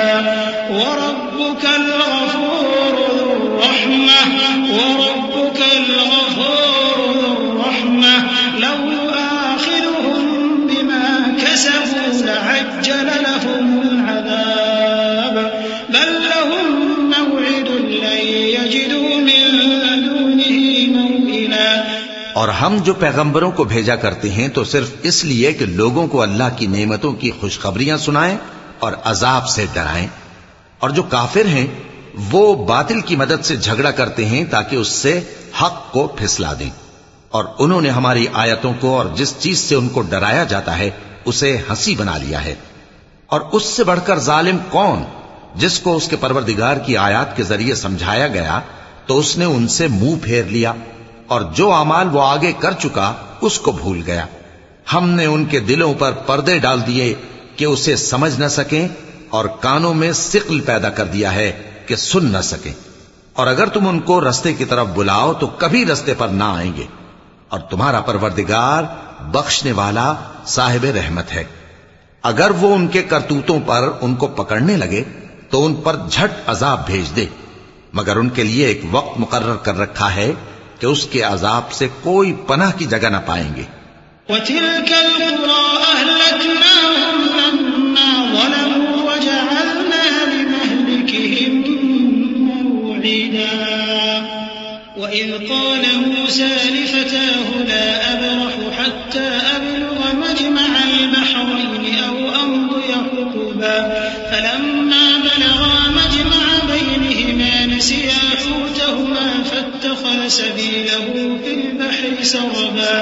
وَرَبُّكَ الْغَفُورُ ذُو الرَّحْمَةِ لَوْ يُؤَاخِذُهُم بِمَا كَسَبُوا لَعَجَّلَ لَهُمُ الْعَذَابَ بَل لَّهُم مَّوْعِدٌ لَّن يَجِدُوا مِن دُونِهِ مَوْئِلًا۔ اور ہم جو پیغمبروں کو بھیجا کرتے ہیں تو صرف اس لیے کہ لوگوں کو اللہ کی نعمتوں کی خوشخبریاں سنائیں اور عذاب سے ڈرائیں، اور جو کافر ہیں وہ باطل کی مدد سے جھگڑا کرتے ہیں تاکہ اس سے حق کو پھسلا دیں، اور انہوں نے ہماری آیتوں کو اور جس چیز سے ان کو ڈرایا جاتا ہے اسے ہنسی بنا لیا ہے۔ اور اس سے بڑھ کر ظالم کون، جس کو اس کے پروردگار کی آیات کے ذریعے سمجھایا گیا تو اس نے ان سے منہ پھیر لیا، اور جو اعمال وہ آگے کر چکا اس کو بھول گیا۔ ہم نے ان کے دلوں پر پردے ڈال دیے کہ اسے سمجھ نہ سکیں، اور کانوں میں ثقل پیدا کر دیا ہے کہ سن نہ سکیں، اور اگر تم ان کو رستے کی طرف بلاؤ تو کبھی رستے پر نہ آئیں گے، اور تمہارا پروردگار بخشنے والا صاحب رحمت ہے۔ اگر وہ ان کے کرتوتوں پر ان کو پکڑنے لگے تو ان پر جھٹ عذاب بھیج دے، مگر ان کے لیے ایک وقت مقرر کر رکھا ہے کہ اس کے عذاب سے کوئی پناہ کی جگہ نہ پائیں گے۔ وَتِلْكَ الْقُرَىٰ أَهْلَكْنَاهُمْ لَمَّا ظَلَمُوا وَجَعَلْنَا لِمَهْلِكِهِم مَّوْعِدًا وَإِذْ قَالَ مُوسَىٰ لِفَتَاهُ لَا أَبْرَحُ حَتَّىٰ أَبْلُغَ مَجْمَعَ الْبَحْرَيْنِ أَوْ أَمْضِيَ حُقُبًا فَلَمَّا بَلَغَا مَجْمَعَ بَيْنِهِمَا نَسِيَا حُوتَهُمَا فَاتَّخَذَ سَبِيلَهُ فِي الْبَحْرِ سَرَبًا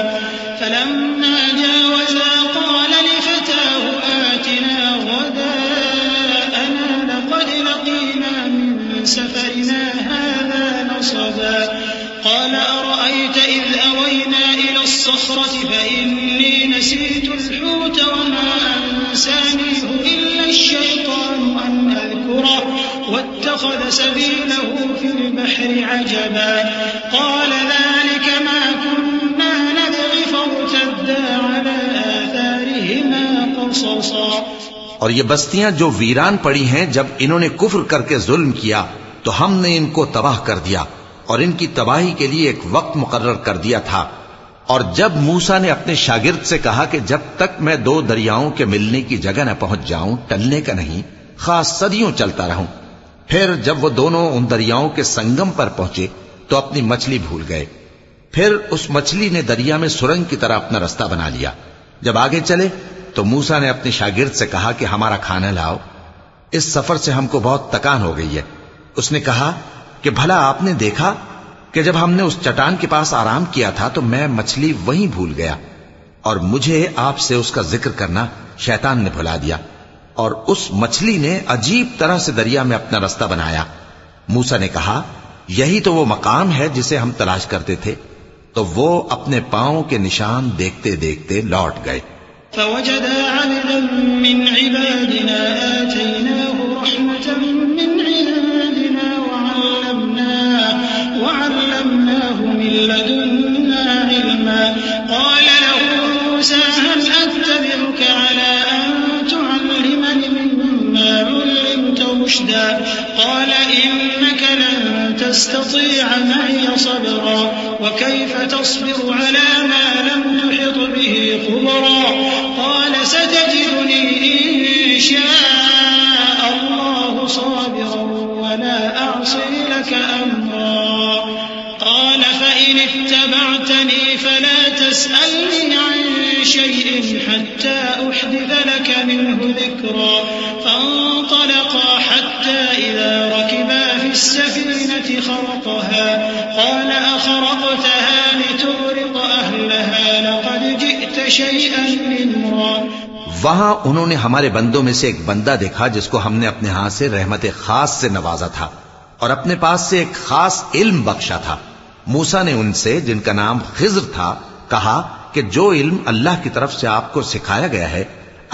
فَلَمَّا جَاوَزَا قَالَ لِفَتَاهُ آتِنَا غَدَاءَنَا لَقَدْ لَقِينَا مِن سَفَرِنَا هَٰذَا نَصَبًا قَالَ أَرَأَيْتَ إِذْ أَوَيْنَا إِلَى الصَّخْرَةِ فَإِنِّي نَسِيتُ الْحُوتَ وَمَا أَنسَانِيهُ إِلَّا الشَّيْطَانُ أَنْ أَذْكُرَهُ وَاتَّخَذَ سَبِيلَهُ فِي الْبَحْرِ عَجَبًا قَالَ ذَلِكَ مَا كُنَّا قصصا. اور یہ بستیاں جو ویران پڑی ہیں، جب انہوں نے کفر کر کے ظلم کیا تو ہم نے ان کو تباہ کر دیا اور ان کی تباہی کے لیے ایک وقت مقرر کر دیا تھا. اور جب موسیٰ نے اپنے شاگرد سے کہا کہ جب تک میں دو دریاؤں کے ملنے کی جگہ نہ پہنچ جاؤں ٹلنے کا نہیں، خاص صدیوں چلتا رہوں. پھر جب وہ دونوں ان دریاؤں کے سنگم پر پہنچے تو اپنی مچھلی بھول گئے. پھر اس مچھلی نے دریا میں سرنگ کی طرح اپنا رستہ بنا لیا. جب آگے چلے تو موسیٰ نے اپنے شاگرد سے کہا کہ ہمارا کھانا لاؤ، اس سفر سے ہم کو بہت تکان ہو گئی ہے. اس نے کہا کہ بھلا آپ نے دیکھا کہ جب ہم نے اس چٹان کے پاس آرام کیا تھا تو میں مچھلی وہیں بھول گیا، اور مجھے آپ سے اس کا ذکر کرنا شیطان نے بھلا دیا، اور اس مچھلی نے عجیب طرح سے دریا میں اپنا رستہ بنایا. موسیٰ نے کہا یہی تو وہ مقام ہے جسے ہم تلاش کرتے تھے. تو وہ اپنے پاؤں کے نشان دیکھتے دیکھتے لوٹ گئے. فوجدا عبدا من عبادنا آتيناه رحمة من عندنا وعلمناه من لدنا علما. قال له موسى هل أتبعك على أن تعلمني مما علمت رشدا. قال إنك لن تستطيع معي صبرا وكيف تصبر على ما لم تحط به خبرا. قال ستجدني إن شاء الله صابرا ولا أعصي لك أمرا. قال فإن اتبعتني فلا تسألني عن شيء حتى أحدث لك منه ذكرا. فانطلقا حتى إذا ركبا في السفينة خرقها. قال أخرقتها لتغرق أهلها لقد جئت شيئا إمرا. وہاں انہوں نے ہمارے بندوں میں سے ایک بندہ دیکھا جس کو ہم نے اپنے ہاں سے رحمت خاص سے نوازا تھا اور اپنے پاس سے ایک خاص علم بخشا تھا. موسیٰ نے ان سے جن کا نام خضر تھا کہا کہ جو علم اللہ کی طرف سے آپ کو سکھایا گیا ہے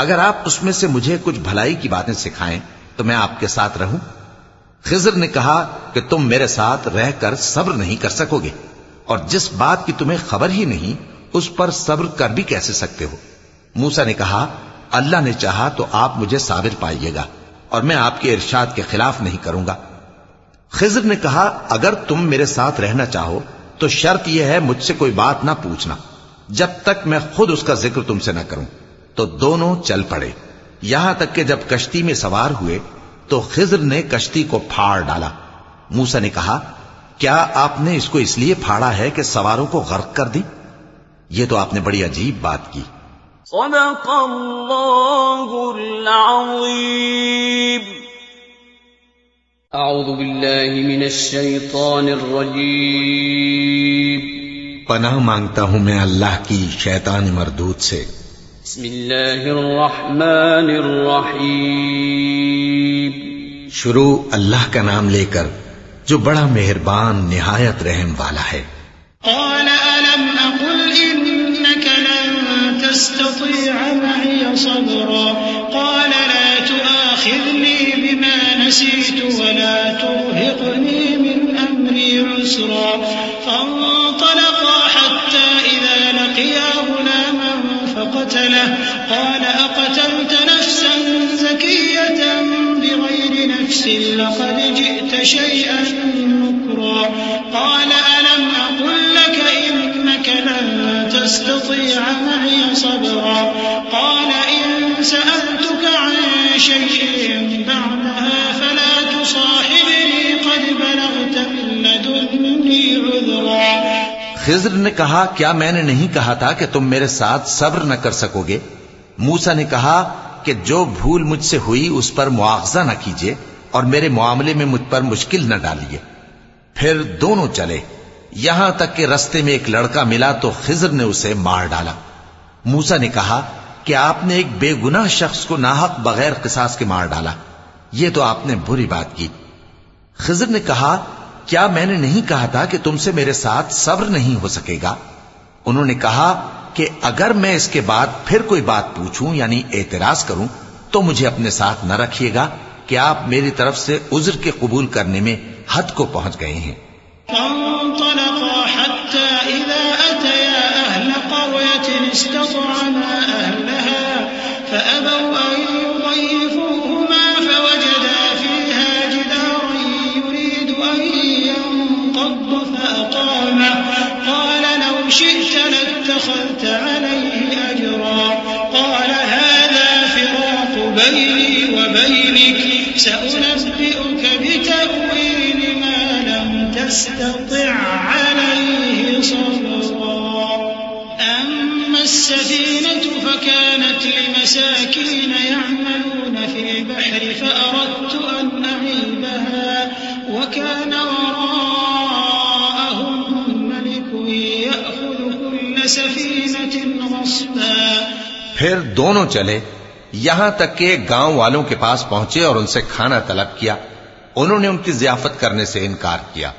اگر آپ اس میں سے مجھے کچھ بھلائی کی باتیں سکھائیں تو میں آپ کے ساتھ رہوں. خضر نے کہا کہ تم میرے ساتھ رہ کر صبر نہیں کر سکو گے، اور جس بات کی تمہیں خبر ہی نہیں اس پر صبر کر بھی کیسے سکتے ہو. موسیٰ نے کہا اللہ نے چاہا تو آپ مجھے صابر پائیے گا اور میں آپ کے ارشاد کے خلاف نہیں کروں گا. خضر نے کہا اگر تم میرے ساتھ رہنا چاہو تو شرط یہ ہے مجھ سے کوئی بات نہ پوچھنا جب تک میں خود اس کا ذکر تم سے نہ کروں. تو دونوں چل پڑے، یہاں تک کہ جب کشتی میں سوار ہوئے تو خضر نے کشتی کو پھاڑ ڈالا. موسیٰ نے کہا کیا آپ نے اس کو اس لیے پھاڑا ہے کہ سواروں کو غرق کر دیں؟ یہ تو آپ نے بڑی عجیب بات کی. صدق اللہ العظیم. اعوذ باللہ من الشیطان الرجیم. پناہ مانگتا ہوں میں اللہ کی شیطان مردود سے. بسم اللہ الرحمن الرحیم. شروع اللہ کا نام لے کر جو بڑا مہربان نہایت رحم والا ہے. قال ألم أقل إنك لن تستطيع معي صبرا. قال لا تؤاخذني بما نسيت ولا ترهقني من أمري عسرا. فانطلقا حتى إذا لقيا غلاما فقتله. قال أقتلت نفسا زكية بغير نفس لقد جئت شيئا نكرا. قال ألم أقل لك إنك لن تستطيع معي صبرا. قال إن سألتك عن شيء بعدها فلا تصاحبني قد بلغت من لدني عذرا. خضر نے کہا کیا میں نے نہیں کہا تھا کہ تم میرے ساتھ صبر نہ کر سکو گے؟ موسیٰ نے کہا کہ جو بھول مجھ سے ہوئی اس پر مواخذہ نہ کیجیے اور میرے معاملے میں مجھ پر مشکل نہ ڈالیے. پھر دونوں چلے یہاں تک کہ رستے میں ایک لڑکا ملا تو خضر نے اسے مار ڈالا. موسیٰ نے کہا کہ آپ نے ایک بے گناہ شخص کو ناحق بغیر قصاص کے مار ڈالا، یہ تو آپ نے بری بات کی. خضر نے کہا کیا میں نے نہیں کہا تھا کہ تم سے میرے ساتھ صبر نہیں ہو سکے گا؟ انہوں نے کہا کہ اگر میں اس کے بعد پھر کوئی بات پوچھوں یعنی اعتراض کروں تو مجھے اپنے ساتھ نہ رکھیے گا کہ آپ میری طرف سے عذر کے قبول کرنے میں حد کو پہنچ گئے ہیں. فانطلقا حتى إذا أتيا أهل قرية استطعما أهلها فأبوا بيني وبينك سأنبئك بتأويل ما لم تستطع عليه صبرا أما السفينة فكانت لمساكين يعملون في البحر فأردت أن أعيبها وكان وراءهم ملك يأخذ كل سفينة غصبا. پھر دونوں چلے یہاں تک کہ گاؤں والوں کے پاس پہنچے اور ان سے کھانا طلب کیا. انہوں نے ان کی ضیافت کرنے سے انکار کیا.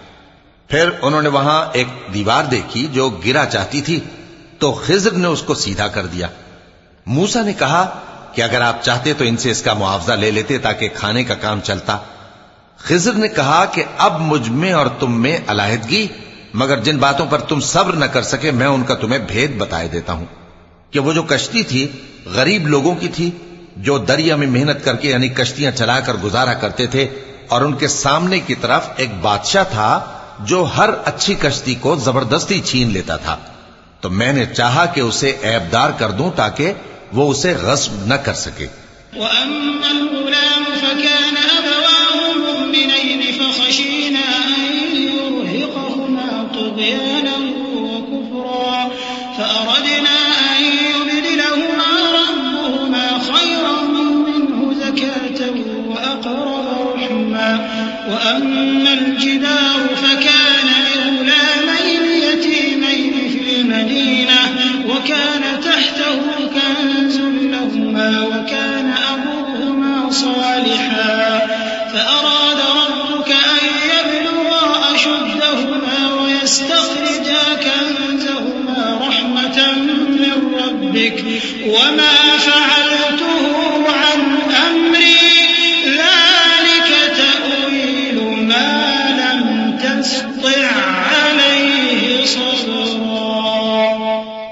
پھر انہوں نے وہاں ایک دیوار دیکھی جو گرا چاہتی تھی تو خضر نے اس کو سیدھا کر دیا. موسیٰ نے کہا کہ اگر آپ چاہتے تو ان سے اس کا معاوضہ لے لیتے تاکہ کھانے کا کام چلتا. خضر نے کہا کہ اب مجھ میں اور تم میں علیحدگی، مگر جن باتوں پر تم صبر نہ کر سکے میں ان کا تمہیں بھید بتائے دیتا ہوں کہ وہ جو کشتی تھی غریب لوگوں کی تھی جو دریا میں محنت کر کے یعنی کشتیاں چلا کر گزارا کرتے تھے، اور ان کے سامنے کی طرف ایک بادشاہ تھا جو ہر اچھی کشتی کو زبردستی چھین لیتا تھا. تو میں نے چاہا کہ اسے عیبدار کر دوں تاکہ وہ اسے غصب نہ کر سکے. وأما الغلام فكان أبواه مؤمنين فخشينا أن يرهقهما طغيانا وكفرا فأردنا أن يبدلهما ربهما خيرا منه زكاة وأقرب رحما. وأما الجدار فكان لغلامين يتيمين في المدينة وكان تحته كنز لهما وكان أبوهما صالحا فأراد ربك أن يبلغا أشدهما ويستخرجا كنزهما رحمة من ربك وما فعلته عن أمري ذلك تأويل ما لم تستطع عليه صبرا.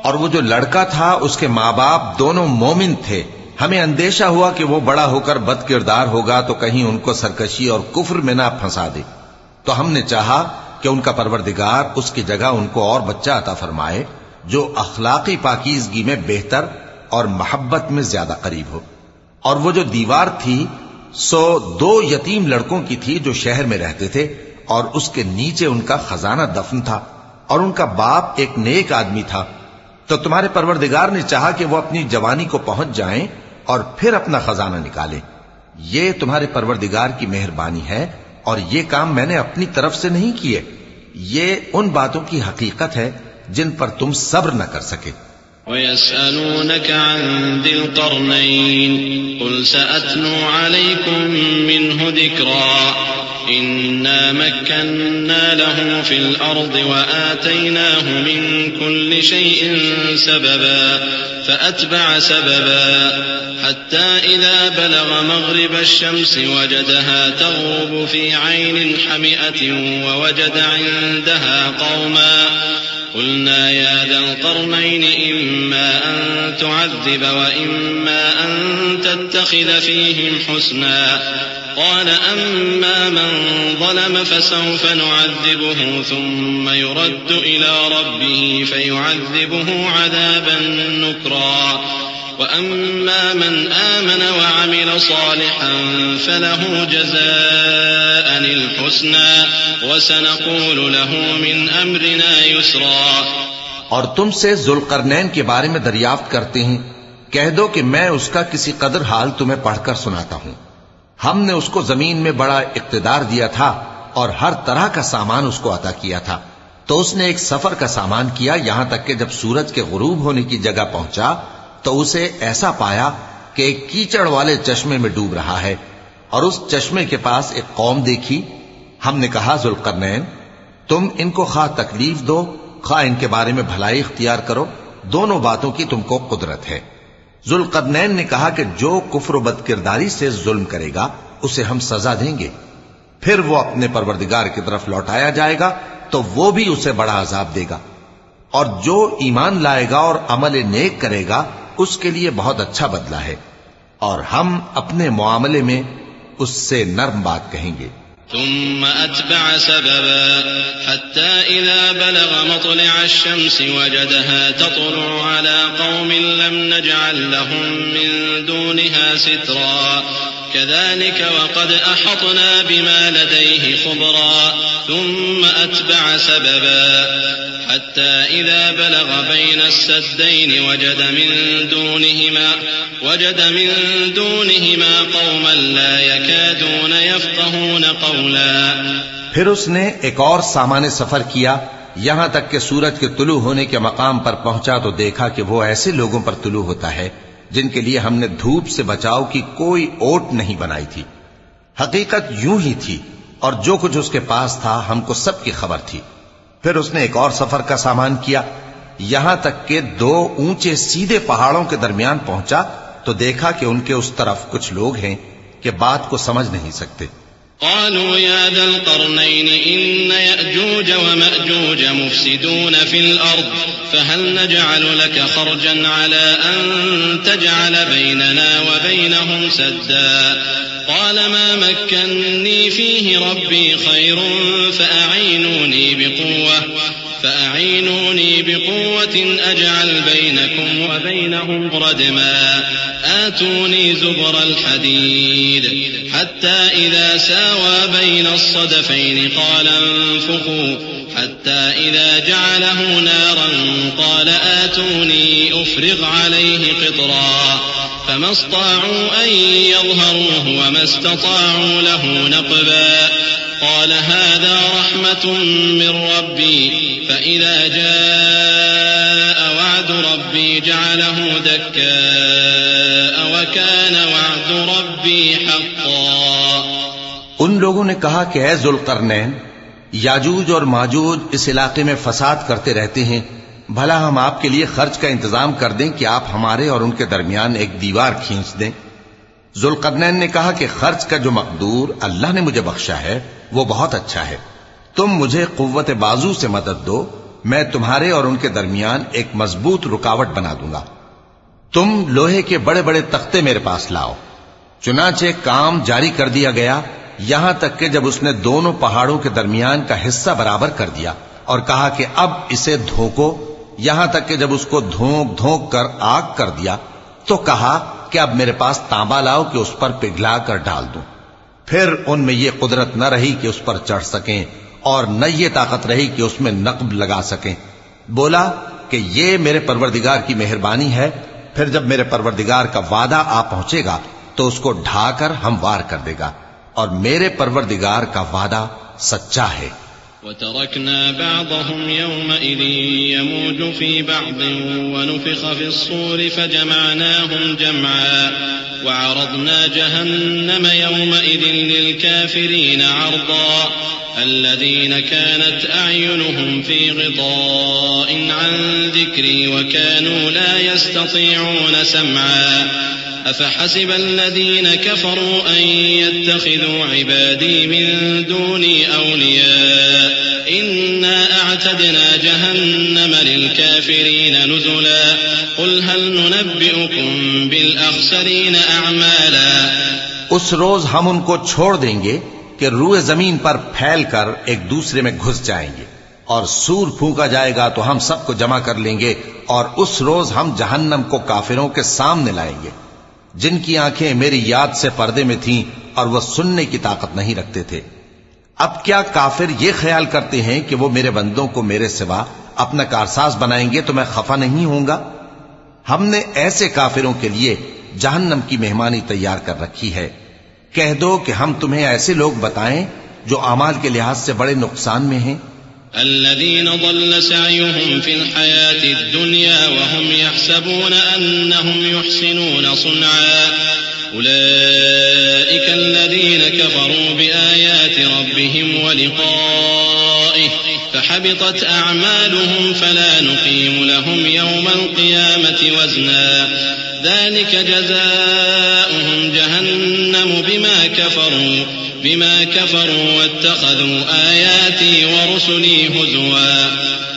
اور وہ جو لڑکا تھا اس کے ماں باپ دونوں مومن تھے. ہمیں اندیشہ ہوا کہ وہ بڑا ہو کر بد کردار ہوگا تو کہیں ان کو سرکشی اور کفر میں نہ پھنسا دے. تو ہم نے چاہا کہ ان کا پروردگار اس کی جگہ ان کو اور بچہ عطا فرمائے جو اخلاقی پاکیزگی میں بہتر اور محبت میں زیادہ قریب ہو. اور وہ جو دیوار تھی سو 2 یتیم لڑکوں کی تھی جو شہر میں رہتے تھے اور اس کے نیچے ان کا خزانہ دفن تھا اور ان کا باپ ایک نیک آدمی تھا. تو تمہارے پروردگار نے چاہا کہ وہ اپنی جوانی کو پہنچ جائیں اور پھر اپنا خزانہ نکالیں. یہ تمہارے پروردگار کی مہربانی ہے اور یہ کام میں نے اپنی طرف سے نہیں کیے. یہ ان باتوں کی حقیقت ہے جن پر تم صبر نہ کر سکے. وَيَسْأَلُونَكَ عَنْ ذِي الْقَرْنَيْنِ قُلْ سَأَتْلُو عَلَيْكُمْ مِنْهُ ذِكْرًا إِنَّا مَكَّنَّا لَهُ فِي الْأَرْضِ وَآتَيْنَاهُ مِنْ كُلِّ شَيْءٍ سَبَبًا فَأَتْبَعَ سَبَبًا حَتَّى إِذَا بَلَغَ مَغْرِبَ الشَّمْسِ وَجَدَهَا تَغْرُبُ فِي عَيْنٍ حَمِئَةٍ وَوَجَدَ عِنْدَهَا قَوْمًا قلنا يا ذا القرنين إما أن تعذب وإما أن تتخذ فيهم حسنا قال أما من ظلم فسوف نعذبه ثم يرد إلى ربه فيعذبه عذابا نكرا وأما من آمن وعمل صالحا فله جزاء الحسنى وسنقول له من أمرنا يسرا. اور تم سے ذوالقرنین کے بارے میں دریافت کرتے ہیں. کہہ دو کہ میں اس کا کسی قدر حال تمہیں پڑھ کر سناتا ہوں. ہم نے اس کو زمین میں بڑا اقتدار دیا تھا اور ہر طرح کا سامان اس کو عطا کیا تھا. تو اس نے ایک سفر کا سامان کیا یہاں تک کہ جب سورج کے غروب ہونے کی جگہ پہنچا تو اسے ایسا پایا کہ ایک کیچڑ والے چشمے میں ڈوب رہا ہے اور اس چشمے کے پاس ایک قوم دیکھی. ہم نے کہا ذوالقرنین تم ان کو خواہ تکلیف دو خواہ ان کے بارے میں بھلائی اختیار کرو، دونوں باتوں کی تم کو قدرت ہے. ذوالقرنین نے کہا کہ جو کفر و بد کرداری سے ظلم کرے گا اسے ہم سزا دیں گے، پھر وہ اپنے پروردگار کی طرف لوٹایا جائے گا تو وہ بھی اسے بڑا عذاب دے گا، اور جو ایمان لائے گا اور عمل نیک کرے گا اس کے لیے بہت اچھا بدلہ ہے، اور ہم اپنے معاملے میں اس سے نرم بات کہیں گے. ثم أتبع سببا حتى إذا بلغ مطلع الشمس وجدها تطلع على قوم لم نجعل لهم من دونها سترا كذلك وقد أحطنا بما لديه خبرا ثم أتبع سببا حتى إذا بلغ بين السدين وجد من دونهما قوما لا يكادون يفقهون قولا. پھر اس نے ایک اور سامان سفر کیا یہاں تک کہ سورج کے طلوع ہونے کے مقام پر پہنچا تو دیکھا کہ وہ ایسے لوگوں پر طلوع ہوتا ہے جن کے لیے ہم نے دھوپ سے بچاؤ کی کوئی اوٹ نہیں بنائی تھی. حقیقت یوں ہی تھی اور جو کچھ اس کے پاس تھا ہم کو سب کی خبر تھی. پھر اس نے ایک اور سفر کا سامان کیا یہاں تک کہ 2 اونچے سیدھے پہاڑوں کے درمیان پہنچا تو دیکھا کہ ان کے اس طرف کچھ لوگ ہیں کہ بات کو سمجھ نہیں سکتے. قالوا يا ذا القرنين إن يأجوج ومأجوج مفسدون في الأرض فهل نجعل لك خرجا على أن تجعل بيننا وبينهم سدا قال ما مكنني فيه ربي خير فأعينوني بقوة أجعل بينكم وبينهم ردما آتوني زبر الحديد حتى إذا ساوى بين الصدفين قال انفخوا حتى إذا جعله نارا قال آتوني أفرغ عليه قطرا فما استطاعوا أن يظهروه وما استطاعوا له نقبا قال هذا رحمة من ربي فإذا جاء وعد ربي جعله دكاء وكان وعد ربي حقا. ان لوگوں نے کہا کہ اے ذوالقرنین یاجوج اور ماجوج اس علاقے میں فساد کرتے رہتے ہیں بھلا ہم آپ کے لیے خرچ کا انتظام کر دیں کہ آپ ہمارے اور ان کے درمیان ایک دیوار کھینچ دیں. ذوالقرنین نے کہا کہ خرچ کا جو مقدور اللہ نے مجھے بخشا ہے وہ بہت اچھا ہے. تم مجھے قوت بازو سے مدد دو میں تمہارے اور ان کے درمیان ایک مضبوط رکاوٹ بنا دوں گا. تم لوہے کے بڑے بڑے تختے میرے پاس لاؤ. چنانچہ کام جاری کر دیا گیا یہاں تک کہ جب اس نے دونوں پہاڑوں کے درمیان کا حصہ برابر کر دیا اور کہا کہ اب اسے دھوکو یہاں تک کہ جب اس کو دھونک دھونک کر آگ کر دیا تو کہا کہ اب میرے پاس تانبا لاؤ کہ اس پر پگھلا کر ڈال دوں. پھر ان میں یہ قدرت نہ رہی کہ اس پر چڑھ سکیں اور نہ یہ طاقت رہی کہ اس میں نقب لگا سکیں. بولا کہ یہ میرے پروردگار کی مہربانی ہے. پھر جب میرے پروردگار کا وعدہ آ پہنچے گا تو اس کو ڈھا کر ہموار کر دے گا اور میرے پروردگار کا وعدہ سچا ہے. وتركنا بعضهم يومئذ يموج في بعض ونفخ في الصور فجمعناهم جمعا وعرضنا جهنم يومئذ للكافرين عرضا الذين كانت أعينهم في غطاء عن ذكري وكانوا لا يستطيعون سمعا أفحسب الذين كفروا أن يتخذوا عبادي من دوني أولياء إنا أعتدنا جهنم للكافرين نزلا قل هل ننبئكم بالأخسرين أعمالا. اس روز ہم ان کو چھوڑ دیں گے کہ روئے زمین پر پھیل کر ایک دوسرے میں گھس جائیں گے اور سور پھونکا جائے گا تو ہم سب کو جمع کر لیں گے اور اس روز ہم جہنم کو کافروں کے سامنے لائیں گے جن کی آنکھیں میری یاد سے پردے میں تھیں اور وہ سننے کی طاقت نہیں رکھتے تھے. اب کیا کافر یہ خیال کرتے ہیں کہ وہ میرے بندوں کو میرے سوا اپنا کارساز بنائیں گے تو میں خفا نہیں ہوں گا؟ ہم نے ایسے کافروں کے لیے جہنم کی مہمانی تیار کر رکھی ہے. کہہ دو کہ ہم تمہیں ایسے لوگ بتائیں جو اعمال کے لحاظ سے بڑے نقصان میں ہیں. الذين ضل سعيهم في الحياة الدنيا وهم يحسبون أنهم يحسنون صنعا أولئك الذين كفروا بآيات ربهم ولقائه فحبطت أعمالهم فلا نقيم لهم يوم القيامة وزنا ذلك جزاؤهم جهنم بما كفروا واتخذوا آياتي ورسلي هزوا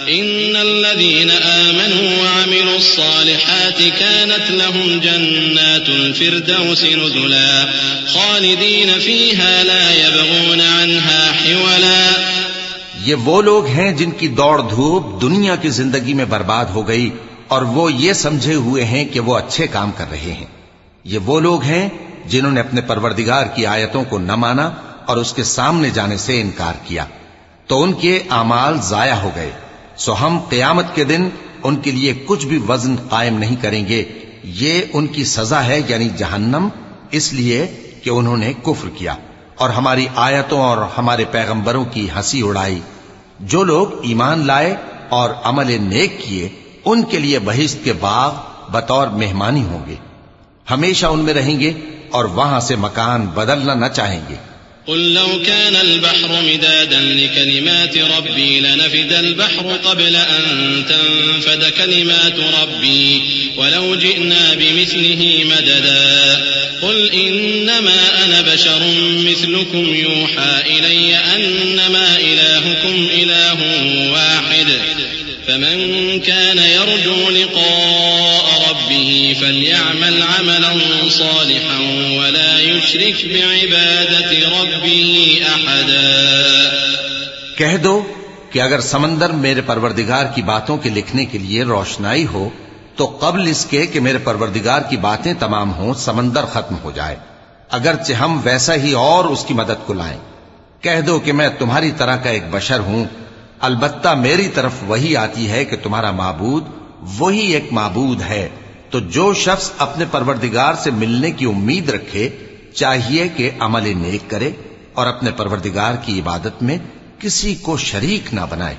إن الذين آمنوا وعملوا الصالحات كانت لهم جنات الفردوس نزلا خالدين فيها لا يبغون عنها حولا. یہ وہ لوگ ہیں جن کی دوڑ دھوپ دنیا کی زندگی میں برباد ہو گئی اور وہ یہ سمجھے ہوئے ہیں کہ وہ اچھے کام کر رہے ہیں. یہ وہ لوگ ہیں جنہوں نے اپنے پروردگار کی آیتوں کو نہ مانا اور اس کے سامنے جانے سے انکار کیا تو ان کے اعمال ضائع ہو گئے. سو ہم قیامت کے دن ان کے لیے کچھ بھی وزن قائم نہیں کریں گے. یہ ان کی سزا ہے یعنی جہنم، اس لیے کہ انہوں نے کفر کیا اور ہماری آیتوں اور ہمارے پیغمبروں کی ہنسی اڑائی. جو لوگ ایمان لائے اور عمل نیک کیے ان کے لیے بہشت کے باغ بطور مہمانی ہوں گے، ہمیشہ ان میں رہیں گے اور وہاں سے مکان بدلنا نہ چاہیں گے. قل لو كان البحر مدادا لكلمات ربي لنفد البحر قبل أن تنفد كلمات ربي ولو جئنا بمثله مددا. قل إنما أنا بشر مثلكم يوحى إلي أنما إلهكم إله واحد فمن كان يرجو لقاء ربه فليعمل عملا صالحا ولا يشرك بعبادة ربه أحدا. کہہ دو کہ اگر سمندر میرے پروردگار کی باتوں کے لکھنے کے لیے روشنائی ہو تو قبل اس کے کہ میرے پروردگار کی باتیں تمام ہوں سمندر ختم ہو جائے، اگرچہ ہم ویسا ہی اور اس کی مدد کو لائیں. کہہ دو کہ میں تمہاری طرح کا ایک بشر ہوں، البتہ میری طرف وہی آتی ہے کہ تمہارا معبود وہی ایک معبود ہے. تو جو شخص اپنے پروردگار سے ملنے کی امید رکھے چاہیے کہ عمل نیک کرے اور اپنے پروردگار کی عبادت میں کسی کو شریک نہ بنائے.